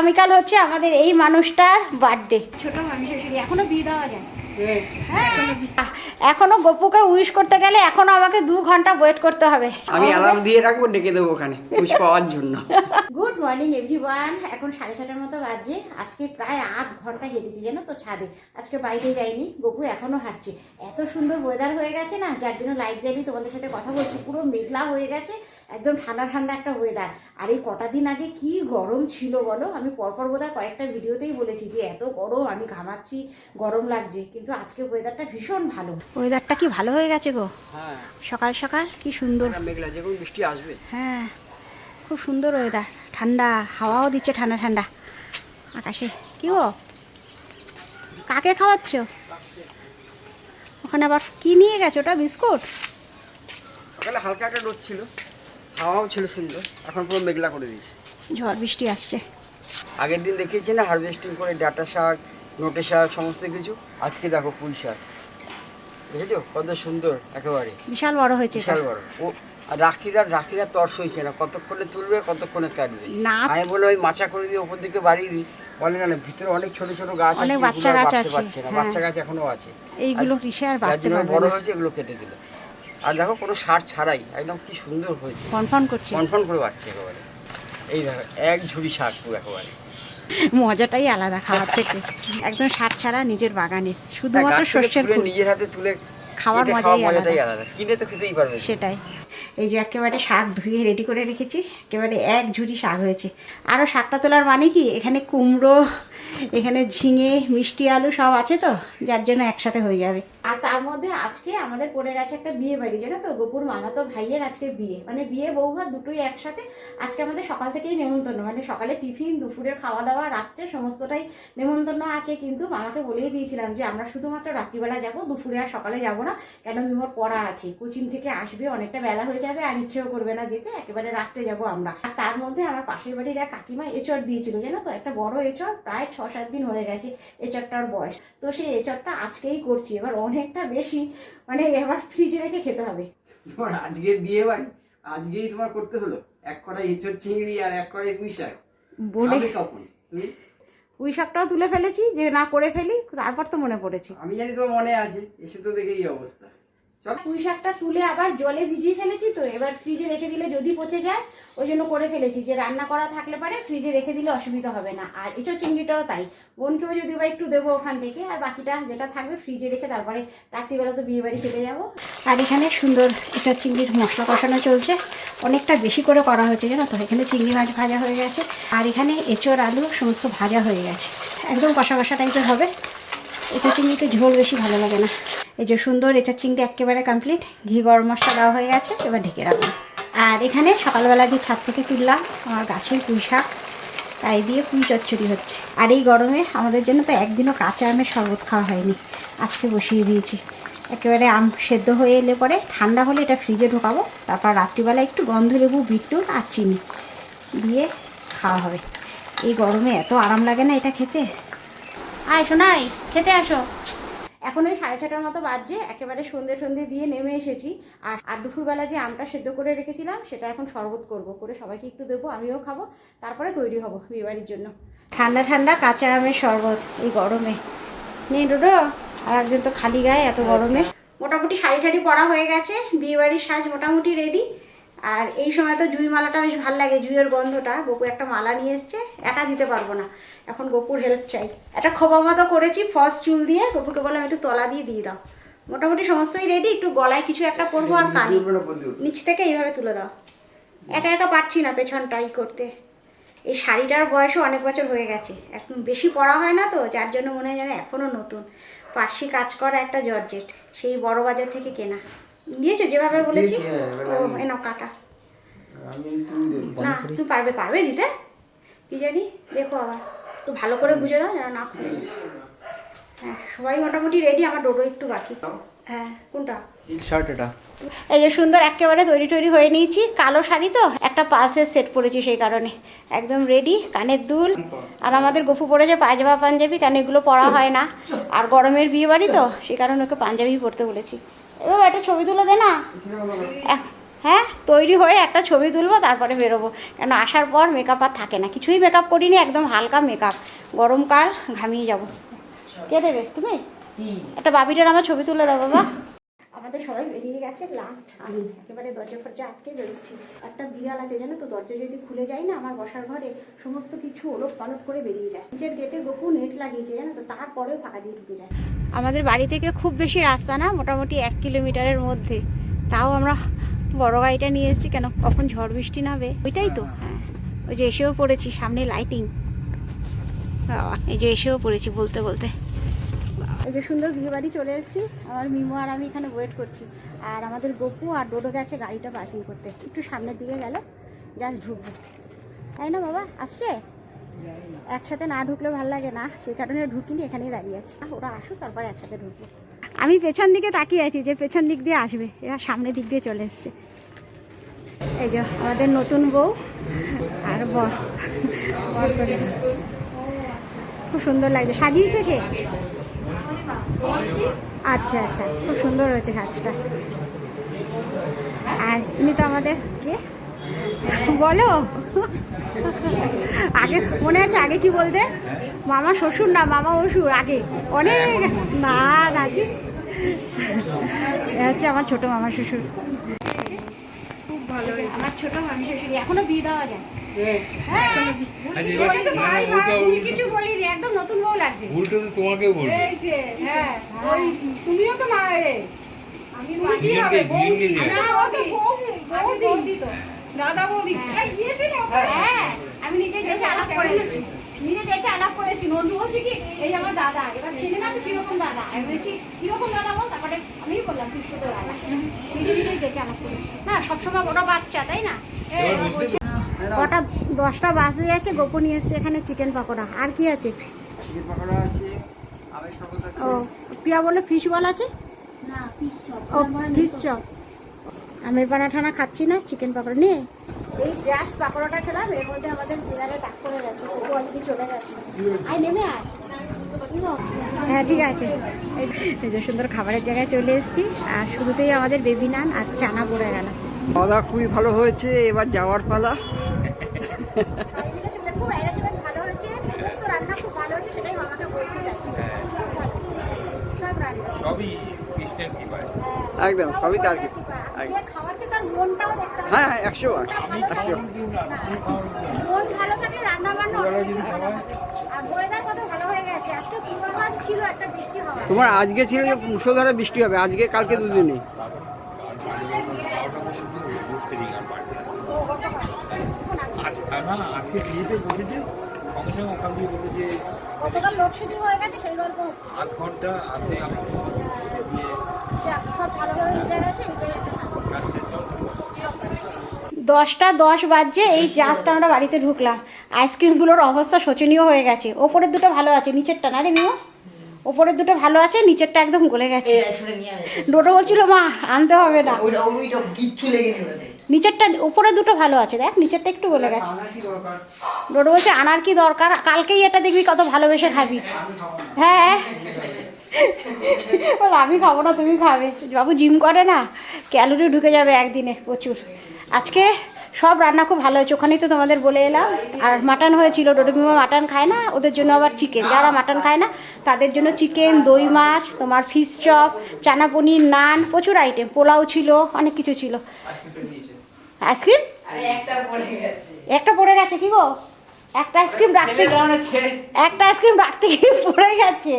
আগামীকাল হচ্ছে আমাদের এই মানুষটার বার্থডে। ছোট মানুষের এখনো বিয়ে দেওয়া যায়, এখনো গপুকে উইশ করতে গেলে এখনো আমাকে 2 ঘন্টা ওয়েট করতে হবে। আমি অ্যালার্ম দিয়ে রাখবো, ডেকে দেবো ওখানে উইশ পাওয়ার জন্য। গুড মর্নিং এভরিওয়ান, এখন 6:30টার মতো বাজে। আজকে প্রায় 8 ঘন্টা হেঁটেছি জানো তো ছাদে, আজকে বাইরে যাইনি। গপু এখনো হাঁটছে। এত সুন্দর ওয়েদার হয়ে গেছে না, যার জন্য লাইট জ্বালিয়ে তোমাদের সাথে কথা বলছি। পুরো মেঘলা হয়ে গেছে, একদম ঠান্ডা ঠান্ডা একটা ওয়েদার। আর এই কটা দিন আগে কি গরম ছিল বলো, আমি পরপর বোধহয় কয়েকটা ভিডিওতেই বলেছি যে এত গরম, আমি ঘামাচ্ছি, গরম লাগছে। কিন্তু আজকে ওয়েদারটা ভীষণ ভালো, ওয়েদারটা কি ভালো হয়ে গেছে গো। হ্যাঁ, সকাল সকাল কি সুন্দর মেঘলা, যখন বৃষ্টি আসবে। হ্যাঁ, খুব সুন্দর ওয়েদার, ঠান্ডা হাওয়াও দিচ্ছে ঠান্ডা ঠান্ডা আকাশে। কি গো, কাকে খাওয়াচ্ছ ওখানে? আবার কি নিয়ে গেছো ওটা? বিস্কুট? সকালে হালকা একটা রোদ ছিল, হাওয়াও ছিল সুন্দর, এখন পুরো মেঘলা করে দিয়েছে। ঝড় বৃষ্টি আসছে। আগের দিন দেখিয়েছি না হারভেস্টিং করে ডাঁটা শাক, নোটে শাক সমস্ত কিছু। আজকে দেখো পুঁই শাক, দেখেছো কত সুন্দর, একেবারে বিশাল বড় হয়েছে, বিশাল বড়। ও আর রাখিরা তর্স হয়েছে না, কতক্ষণে তুলবে কতক্ষণে কাটবে না। আমি বলে ওই মাচা করে দিয়ে ওপর দিকে বাড়িয়ে দিই, বলে না ভিতরে অনেক ছোট ছোট গাছ আছে, অনেক বাচ্চা গাছ আছে, বাচ্চা গাছ এখনো আছে, এইগুলো কিসে আর বাড়তে পারবে না। বড় হয়েছে, এগুলো কেটে দিল। আর দেখো কোনো সার ছাড়াই একদম কি সুন্দর হয়েছে, ফনফন করছে, ফনফন করে বাড়ছে একেবারে। এই দেখো এক ঝুড়ি শাক পুরো একেবারে, মজাটাই আলাদা খাওয়ার থেকে। একদম সার ছাড়া নিজের বাগানে, শুধুমাত্র শস্যের ফুল নিজের হাতে তুলে খাওয়ার মজাটাই আলাদা। কিনে তো খেতেই পারবে সেটাই। এই যে একেবারে শাক ধুয়ে রেডি করে রেখেছি, একেবারে এক ঝুড়ি শাক হয়েছে। আরও শাকটা তোলার মানে কি, এখানে কুমড়ো, এখানে ঝিঙে, মিষ্টি আলু সব আছে তো, যার জন্য একসাথে হয়ে যাবে। আর তার মধ্যে আজকে আমাদের পড়ে গেছে একটা বিয়ে বাড়ি, জানো তো, গপুর মামাতো ভাইয়ের আজকে বিয়ে, মানে বিয়ে বৌভাত দুটোই একসাথে। আজকে আমাদের সকাল থেকেই নেমন্তন্ন, মানে সকালে টিফিন, দুপুরের খাওয়া দাওয়া, রাত্রে সমস্তটাই নেমন্তন্ন আছে। কিন্তু মামাকে বলেই দিয়েছিলাম যে আমরা শুধুমাত্র রাত্রিবেলা যাব, দুপুরে আর সকালে যাব না, কেন মিমোর পড়া আছে, কোচিং থেকে আসবে, অনেকটা বেলা হয়ে যাবে, আর ইচ্ছেও করবে না যেতে, একেবারে রাত্রে যাব আমরা। আর তার মধ্যে আমার পাশের বাড়ির এক কাকিমা এঁচড় দিয়েছিল, জানো তো, একটা বড় এঁচড়, প্রায় 6-7 দিন হয়ে গেছে এঁচড়টার বয়স। তো সেই এঁচড়টা আজকেই করছি, এবার অনেকটা বেশি, মানে এবার ফ্রিজে রেখে খেতে হবে। তোমার আজকে বিয়ে বাড়ি, আজকেই তোমার করতে হলো এক কড়াই এঁচড় চিংড়ি আর এক কড়াই পুঁই শাক। বলে কখন তুমি পুঁই শাকটাও তুলে ফেলেছি যে না করে ফেলি, তারপর তো মনে পড়েছে। আমি জানি তোমার মনে আছে, এসে তো দেখে এই অবস্থা। পুঁই শাকটা তুলে আবার জলে ভিজিয়ে ফেলেছি, তো এবার ফ্রিজে রেখে দিলে যদি পচে যায়, ওই জন্য করে ফেলেছি যে রান্না করা থাকলে পারে ফ্রিজে রেখে দিলে অসুবিধা হবে না। আর এঁচড় চিংড়িটাও তাই, বোনকেও যদি বা একটু দেবো ওখান থেকে, আর বাকিটা যেটা থাকবে ফ্রিজে রেখে তারপরে রাত্রিবেলা তো বিয়ে বাড়ি চলে যাবো। আর এখানে সুন্দর এঁচড় চিংড়ির মশলা কষানো চলছে, অনেকটা বেশি করে করা হয়েছে জানো তো। এখানে চিংড়ি মাছ ভাজা হয়ে গেছে, আর এখানে এঁচড় আলু সমস্ত ভাজা হয়ে গেছে, একদম কষা কষা টাইপের হবে। এঁচড় চিংড়িতে ঝোল বেশি ভালো লাগে না। এই যে সুন্দর এঁচড় চিংড়ি একেবারে কমপ্লিট, ঘি গরম মশলা দেওয়া হয়ে গেছে, এবার ঢেকে রাখুন। আর এখানে সকালবেলা যে ছাদ থেকে তুললাম আমার গাছের পুঁই শাক, তাই দিয়ে পুঁই চচ্চড়ি হচ্ছে। আর এই গরমে আমাদের জন্য তো একদিনও কাঁচা আমের শরবত খাওয়া হয়নি, আজকে বসিয়ে দিয়েছি। একেবারে আম সেদ্ধ হয়ে এলে পরে ঠান্ডা হলে এটা ফ্রিজে ঢোকাবো, তারপর রাত্রিবেলা একটু গন্ধ লেবু, বিট্টুর আর চিনি দিয়ে খাওয়া হবে। এই গরমে এত আরাম লাগে না এটা খেতে। আয় শোনাই, খেতে আসো। এখন ওই 6:30টার মতো বাজছে, একেবারে সন্ধে দিয়ে নেমে এসেছি। আর দুপুরবেলা যে আমটা সেদ্ধ করে রেখেছিলাম সেটা এখন শরবত করে সবাইকে একটু দেবো, আমিও খাবো, তারপরে তৈরি হব বিয়েবাড়ির জন্য। ঠান্ডা ঠান্ডা কাঁচা আমের শরবত এই গরমে। নেই ডোডো, আর একজন তো খালি গায়ে এত গরমে। মোটামুটি শাড়ি ঠাড়ি পরা হয়ে গেছে, বিয়েবাড়ির সাজ মোটামুটি রেডি। আর এই সময় তো জুঁই মালাটা বেশ ভালো লাগে, জুঁইয়ের গন্ধটা। গপু একটা মালা নিয়ে এসছে, একা দিতে পারবো না, এখন গপুর হেল্প চাই। একটা খোপা মতো করেছি ফলস চুল দিয়ে, গপুকে বললাম একটু তলা দিয়ে দাও। মোটামুটি সমস্তই রেডি, একটু গলায় কিছু একটা পরবো আর কানে নিচ থেকে এইভাবে তুলে দাও। একা পারছি না পেছনটাই করতে। এই শাড়িটার বয়সও অনেক বছর হয়ে গেছে, এখন বেশি পরা হয় না তো, যার জন্য মনে হয় যেন এখনও নতুন। পার্সি কাজ করা একটা জর্জেট, সেই বড় বাজার থেকে কেনা। দিয়েছো যেভাবে বলেছি? ও এনো কাটা। না তুমি পারবে দিতে, কি জানি, দেখো আবার একটু ভালো করে বুঝে দাও যেন না খুলে। হ্যাঁ সবাই মোটামুটি রেডি, আমার ডোডো একটু বাকি। হ্যাঁ কোনটা? এই যে সুন্দর একেবারে তৈরি হয়ে নিয়েছি। কালো শাড়ি তো, একটা পালসের সেট পরেছি সেই কারণে, একদম রেডি। কানের দুল, আর আমাদের গফু পরেছে পায়জামা পাঞ্জাবি, কারণ এগুলো পরা হয় না। আর গরমের বিয়ে বাড়ি তো, সেই কারণে ওকে পাঞ্জাবি পরতে বলেছি। এবার একটা ছবি তুলে দে না। হ্যাঁ তৈরি হয়ে একটা ছবি তুলবো, তারপরে বেরোবো। কেন আসার পর মেকআপ আর থাকে না, কিছুই মেকআপ করিনি, একদম হালকা মেকআপ। গরমকাল, ঘামিয়ে যাব। কে দেবে তুমি? একটা বাবিটার আমার ছবি তুলে দাও বাবা। আমাদের সবাই বেরিয়ে গেছে, লাস্ট আমি একেবারে দরজা ফরজা আটকে বেরোচ্ছি। একটা বিড়াল আছে জানো তো, দরজা যদি খুলে যায় না আমার বসার ঘরে, সমস্ত কিছু ওলট পালট করে বেরিয়ে যায়। নিচের গেটে গোপু নেট লাগিয়েছে জানো তো, তারপরেও ফাঁকা দিয়ে ঢুকে যায়। আমাদের বাড়ি থেকে খুব বেশি রাস্তা না, মোটামুটি 1 কিলোমিটারের মধ্যে। তাও আমরা বড় গাড়িটা নিয়ে এসেছি, কেন কখন ঝড় বৃষ্টি নাবে। ওইটাই তো, হ্যাঁ ওই যে এসেও পড়েছি, সামনে লাইটিং। বাবা এই যে এসেও পড়েছি বলতে বলতে। এই যে সুন্দর বিয়ে বাড়ি চলে এসেছি, আমার মিমো আর আমি এখানে ওয়েট করছি। আর আমাদের গপু আর ডোডো গেছে গাড়িটা পার্কিং করতে, একটু সামনের দিকে গেল, জাস্ট ঢুকবো। তাই না বাবা? আসছে? একসাথে না ঢুকলে ভালো লাগে না, সেই কারণে ঢুকিনি, এখানেই দাঁড়িয়ে আছি। ওরা আসুক তারপরে একসাথে ঢুকবো। আমি পেছন দিকে তাকিয়ে আছি যে পেছন দিক দিয়ে আসবে, এরা সামনের দিক দিয়ে চলে এসছে। এই যে আমাদের নতুন বউ আর বর, খুব সুন্দর লাগছে। সাজিয়েছে কে? আচ্ছা আচ্ছা, খুব সুন্দর হয়েছে সাজটা। আর ইনি তো আমাদের কে বলো, আগে মনে আছে আগে কি বলতে? মামা শ্বশুর না মামা অসুর, আগে অনেক না রাজি। হচ্ছে আমার ছোট মামা শ্বশুর, খুব ভালো। আমার ছোট মামা শ্বশুর এখনো বিয়ে দেওয়া যায়। কিছু বলিনি, একদম নতুন বউ লাগছে। উল্টো তো তোমাকেও বলবো। হ্যাঁ ওই তুমিও তো মা রে, আমি কি হবে বৌদি না, ও তো বৌদি তো দাদা বৌদি গিয়েছিল। হ্যাঁ আমি নিজে যেতে আলাপ করেছি, নিজে যেতে আলাপ করেছি। নন্দু বলছি কি এই আমার দাদা, এবার ছেলে না তো কিরকম দাদা, আমি বলছি কিরকম দাদা বল, তারপরে আমি বললাম পিস্তু তো দাদা, নিজে নিজেই যেতে আলাপ করেছি। না সবসময় ওটা বাচ্চা তাই না। কটা 10টা বাজে যাচ্ছে, গোপন নিয়ে এসছে এখানে চিকেন পকোড়া। আর কি আছে? চিকেন পকোড়া আছে, আমের শরবত আছে। ও প্রিয়া বলে ফিশ বল আছে না, ফিশ চপ। ও ফিশ চপ। আমের পানাঠানা খাচ্ছি না, চিকেন পকোড়া নিয়ে এই জাস্ট পকোড়াটা খেলাম, এর মধ্যে আমাদের ডিনারে টাক করে গেছে, ও অলরেডি চলে গেছে। আয় নেমে আয়। হ্যাঁ ঠিক আছে। এই যে সুন্দর খাবারের জায়গায় চলে এসেছি, আর শুরুতেই আমাদের বেবি নান আর চানা পড়ে গেল। খাওয়া দাওয়া খুবই ভালো হয়েছে, এবার যাওয়ার পালা। খুব অ্যারেঞ্জমেন্ট ভালো হয়েছে, সমস্ত রান্না খুব ভালো হয়েছে, সেটাই মামাকে বলছি। সব রান্না সবই খ্রিস্টান কি পায়। একদম সবই তার কি। যে খাওয়াচ্ছে তার মনটাও দেখতে হবে। হ্যাঁ হ্যাঁ 100 বার 100। মন ভালো থাকলে রান্না বান্না অনেক ভালো হয়। আর ওয়েদার কত ভালো হয়ে গেছে, আজকে পূর্বাভাস ছিল একটা বৃষ্টি হওয়ার। তোমার আজকে ছিল যে মুষলধারে বৃষ্টি হবে, আজকে কালকে দুদিনে। আজকে বিয়েতে বসেছে, সঙ্গে সঙ্গে ওখান দিয়ে বললো যে গতকাল লোডশেডিং হয়ে গেছে, সেই গল্প হচ্ছে। 8 ঘন্টা আছে। আমরা দিয়ে যাক, সব ভালোভাবে মিটে গেছে, এটাই একটা শান্তি। কাজ শেষ হওয়ার 10টা 10 বাজছে, এই জাস্ট আমরা বাড়িতে ঢুকলাম। আইসক্রিমগুলোর অবস্থা শোচনীয় হয়ে গেছে। ওপরের দুটো ভালো আছে, নিচেরটা না রে মিও, ওপরের দুটো ভালো আছে, নিচেরটা একদম গলে গেছে। ডোডো বলছিল মা আনতে হবে না, নিচেরটা উপরে দুটো ভালো আছে, দেখ নিচেরটা একটু গলে গেছে। ডোডো বলছে আনার কি দরকার, কালকেই এটা দেখবি কত ভালোবেসে খাবি। হ্যাঁ বল আমি খাবো না, তুমি খাবে। বাবু জিম করে না, ক্যালোরি ঢুকে যাবে একদিনে প্রচুর। আজকে সব রান্না খুব ভালো হয়েছে, ওখানেই তো তোমাদের বলে এলাম। আর মাটন হয়েছিল, ডোডো মিমা মাটন খায় না, ওদের জন্য আবার চিকেন, যারা মাটন খায় না তাদের জন্য চিকেন, দই মাছ, তোমার ফিশ চপ, চানা পনির, নান, প্রচুর আইটেম, পোলাও ছিল, অনেক কিছু ছিল। আইসক্রিম একটা পড়ে গেছে কি গো, একটা আইসক্রিম রাখতে গিয়ে পড়ে গেছে।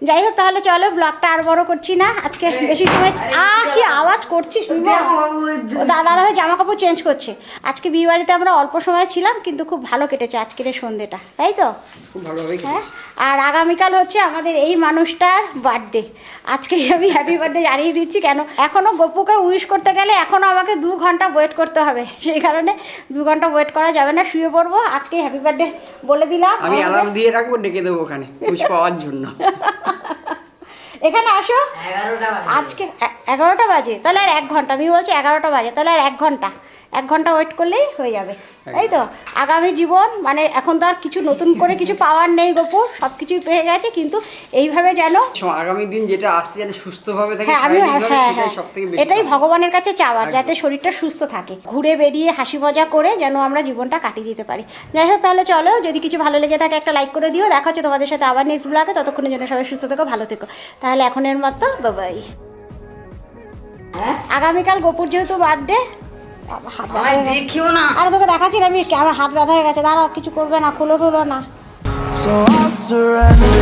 যাই হোক তাহলে চলো, ব্লগটা আর বড় করছি না আজকে, বেশি সময়। কি আওয়াজ করছিস? দাদা ভাই জামা কাপড় চেঞ্জ করছে। আজকে বিয়ে বাড়িতে আমরা অল্প সময় ছিলাম, কিন্তু খুব ভালো কেটেছে আজকের সন্ধ্যেটা, তাই তো? খুব ভালোভাবে হ্যাঁ, আর আগামীকাল হচ্ছে আমাদের এই মানুষটার বার্থডে। আজকে আমি হ্যাপি বার্থডে জানিয়ে দিচ্ছি। কেন এখনও গপুকে উইশ করতে গেলে এখনও আমাকে 2 ঘন্টা ওয়েট করতে হবে, সেই কারণে 2 ঘন্টা ওয়েট করা যাবে না, শুয়ে পড়বো। আজকে হ্যাপি বার্থডে বলে দিলাম। আমি অ্যালার্ম দিয়ে রাখবো, ডেকে দেবো ওখানে উইশ পাওয়ার জন্য। এখানে আসো, আজকে 11টা বাজে, তাহলে আর 1 ঘন্টা। আমি বলছি 11টা বাজে, তাহলে আর 1 ঘন্টা, 1 ঘন্টা ওয়েট করলেই হয়ে যাবে, তাই তো? আগামী জীবন মানে এখন তো আর কিছু নতুন করে কিছু পাওয়ার নেই গপু, সব কিছুই পেয়ে গেছে, কিন্তু এইভাবে যেন আগামী দিন যেটা আসছে যেন সুস্থভাবে থাকে, হ্যাঁ আমি শারীরিকভাবে, হ্যাঁ সেটাই হ্যাঁ সবথেকে বেশি এটাই ভালো। ভগবানের কাছে চাওয়া, একদম। যাতে শরীরটা সুস্থ থাকে, ঘুরে বেরিয়ে হাসি মজা করে যেন আমরা জীবনটা কাটিয়ে দিতে পারি। যাই হোক, তাহলে চলো, যদি কিছু ভালো লেগে থাকে একটা লাইক করে দিও। দেখা হচ্ছে তোমাদের সাথে আবার নেক্সট ব্লগে, ততক্ষণের জন্য সবাই সুস্থ থেকো, ভালো থেকো। তাহলে এখনের মতো বাবাই। আগামীকাল গোপুর যেহেতু বার্থডে, হাত ব্যথা হয়ে গেছে। দেখিও না। আরে তোকে দেখাচ্ছি না আমি, আমার হাত ব্যথা হয়ে গেছে, দাঁড়াও, কিছু করবে না, খুলো টুলো না। So I'll surrender.